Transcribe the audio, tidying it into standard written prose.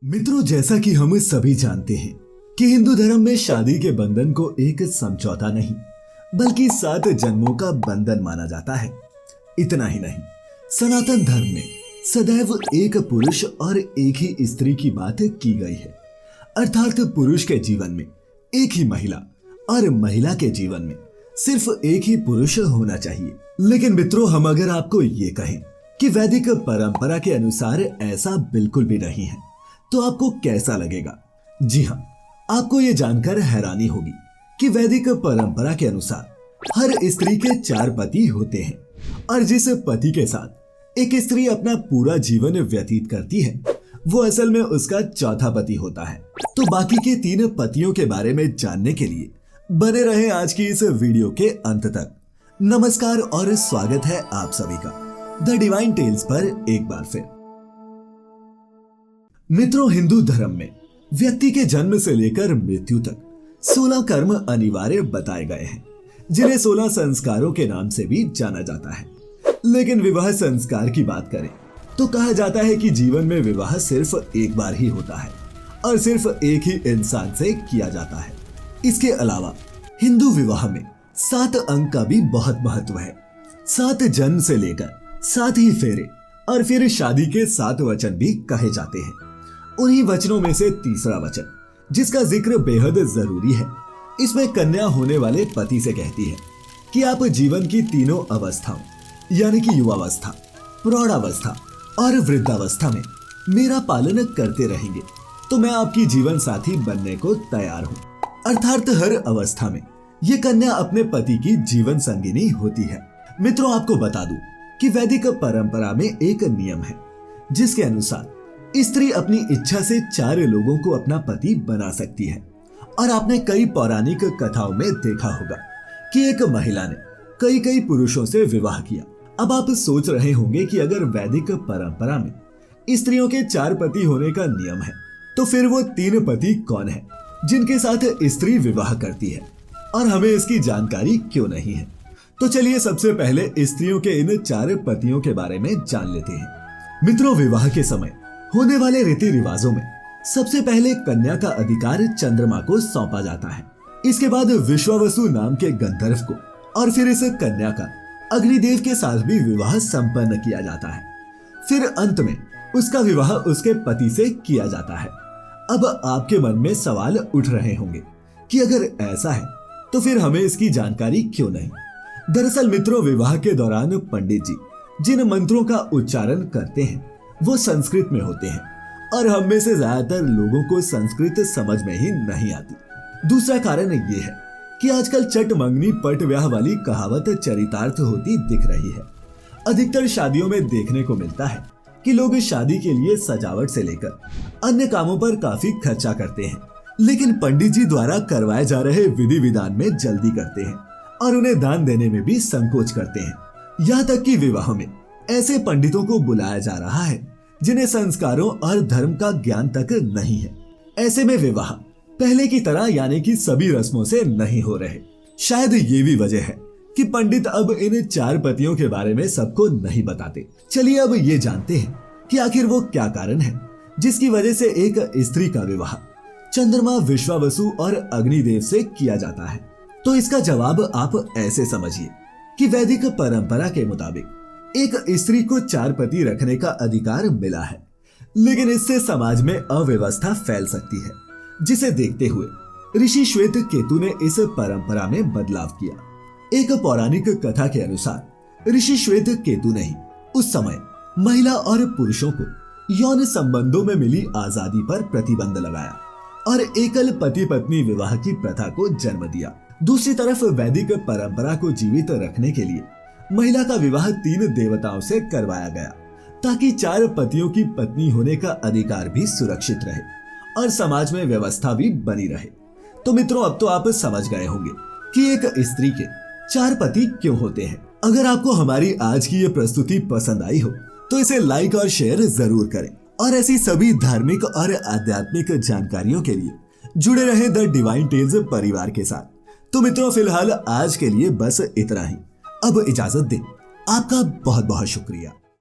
मित्रों, जैसा कि हम सभी जानते हैं कि हिंदू धर्म में शादी के बंधन को एक समझौता नहीं बल्कि 7 जन्मों का बंधन माना जाता है। इतना ही नहीं, सनातन धर्म में सदैव एक पुरुष और एक ही स्त्री की बात की गई है, अर्थात पुरुष के जीवन में एक ही महिला और महिला के जीवन में सिर्फ एक ही पुरुष होना चाहिए। लेकिन मित्रों, हम अगर आपको ये कहें कि वैदिक परंपरा के अनुसार ऐसा बिल्कुल भी नहीं है तो आपको कैसा लगेगा? जी हाँ, आपको ये जानकर हैरानी होगी कि वैदिक परंपरा के अनुसार हर स्त्री के 4 पति होते हैं और जिस पति के साथ एक स्त्री अपना पूरा जीवन व्यतीत करती है वो असल में उसका चौथा पति होता है। तो बाकी के 3 पतियों के बारे में जानने के लिए बने रहे आज की इस वीडियो के अंत तक। नमस्कार और स्वागत है आप सभी का द डिवाइन टेल्स पर एक बार फिर। मित्रों, हिंदू धर्म में व्यक्ति के जन्म से लेकर मृत्यु तक 16 कर्म अनिवार्य बताए गए हैं, जिन्हें 16 संस्कारों के नाम से भी जाना जाता है। लेकिन विवाह संस्कार की बात करें तो कहा जाता है कि जीवन में विवाह सिर्फ एक बार ही होता है और सिर्फ एक ही इंसान से किया जाता है। इसके अलावा हिंदू विवाह में 7 अंक का भी बहुत महत्व है। 7 जन्म से लेकर 7 ही फेरे और फिर शादी के 7 वचन भी कहे जाते हैं। उन्हीं वचनों में से तीसरा वचन, जिसका जिक्र बेहद जरूरी है, इसमें कन्या होने वाले पति से कहती है कि आप जीवन की तीनों अवस्थाओं यानी कि युवावस्था, प्रौढ़ावस्था और वृद्धावस्था में मेरा पालन करते रहेंगे तो मैं आपकी जीवन साथी बनने को तैयार हूँ। अर्थात हर अवस्था में ये कन्या अपने पति की जीवन संगिनी होती है। मित्रों, आपको बता दूं कि वैदिक परंपरा में एक नियम है जिसके अनुसार स्त्री अपनी इच्छा से 4 लोगों को अपना पति बना सकती है। और आपने कई पौराणिक कथाओं में देखा होगा कि एक महिला ने कई पुरुषों से विवाह किया। अब आप सोच रहे होंगे कि अगर वैदिक परंपरा में स्त्रियों के 4 पति होने का नियम है तो फिर वो 3 पति कौन है जिनके साथ स्त्री विवाह करती है और हमें इसकी जानकारी क्यों नहीं है? तो चलिए सबसे पहले स्त्रियों के इन 4 पतियों के बारे में जान लेते हैं। मित्रों, विवाह के समय होने वाले रीति रिवाजों में सबसे पहले कन्या का अधिकार चंद्रमा को सौंपा जाता है। इसके बाद विश्वावसु नाम के गंधर्व को और फिर इस कन्या का अग्निदेव के साथ भी विवाह संपन्न किया जाता है। फिर अंत में उसका विवाह उसके पति से किया जाता है। अब आपके मन में सवाल उठ रहे होंगे कि अगर ऐसा है तो फिर हमें इसकी जानकारी क्यों नहीं? दरअसल मित्रों, विवाह के दौरान पंडित जी जिन मंत्रों का उच्चारण करते हैं वो संस्कृत में होते हैं और हम में से ज्यादातर लोगों को संस्कृत समझ में ही नहीं आती। दूसरा कारण ये है कि आजकल चट मंगनी पट ब्याह वाली कहावत चरितार्थ होती दिख रही है। अधिकतर शादियों में देखने को मिलता है कि लोग शादी के लिए सजावट से लेकर अन्य कामों पर काफी खर्चा करते हैं, लेकिन पंडित जी द्वारा करवाए जा रहे विधि विधान में जल्दी करते हैं और उन्हें दान देने में भी संकोच करते हैं। यहाँ तक कि विवाह में ऐसे पंडितों को बुलाया जा रहा है जिन्हें संस्कारों और धर्म का ज्ञान तक नहीं है। ऐसे में विवाह पहले की तरह यानी कि सभी रस्मों से नहीं हो रहे। शायद ये भी वजह है कि पंडित अब इन 4 पतियों के बारे में सबको नहीं बताते। चलिए अब ये जानते हैं कि आखिर वो क्या कारण है जिसकी वजह से एक स्त्री का विवाह चंद्रमा, विश्वावसु और अग्निदेव से किया जाता है। तो इसका जवाब आप ऐसे समझिए कि वैदिक परंपरा के मुताबिक एक स्त्री को 4 पति रखने का अधिकार मिला है, लेकिन इससे समाज में अव्यवस्था फैल सकती है, जिसे देखते हुए ऋषि श्वेत केतु ने इस परंपरा में बदलाव किया। एक पौराणिक कथा के अनुसार ऋषि श्वेत केतु ने ही उस समय महिला और पुरुषों को यौन संबंधों में मिली आजादी पर प्रतिबंध लगाया और एकल पति पत्नी विवाह की प्रथा को जन्म दिया। दूसरी तरफ वैदिक परंपरा को जीवित रखने के लिए महिला का विवाह 3 देवताओं से करवाया गया ताकि 4 पतियों की पत्नी होने का अधिकार भी सुरक्षित रहे और समाज में व्यवस्था भी बनी रहे। तो मित्रों, अब तो आप समझ गए होंगे कि एक स्त्री के 4 पति क्यों होते हैं। अगर आपको हमारी आज की ये प्रस्तुति पसंद आई हो तो इसे लाइक और शेयर जरूर करें और ऐसी सभी धार्मिक और आध्यात्मिक जानकारियों के लिए जुड़े रहें द डिवाइन टेल्स परिवार के साथ। तो मित्रों, फिलहाल आज के लिए बस इतना ही। अब इजाजत दें। आपका बहुत बहुत शुक्रिया।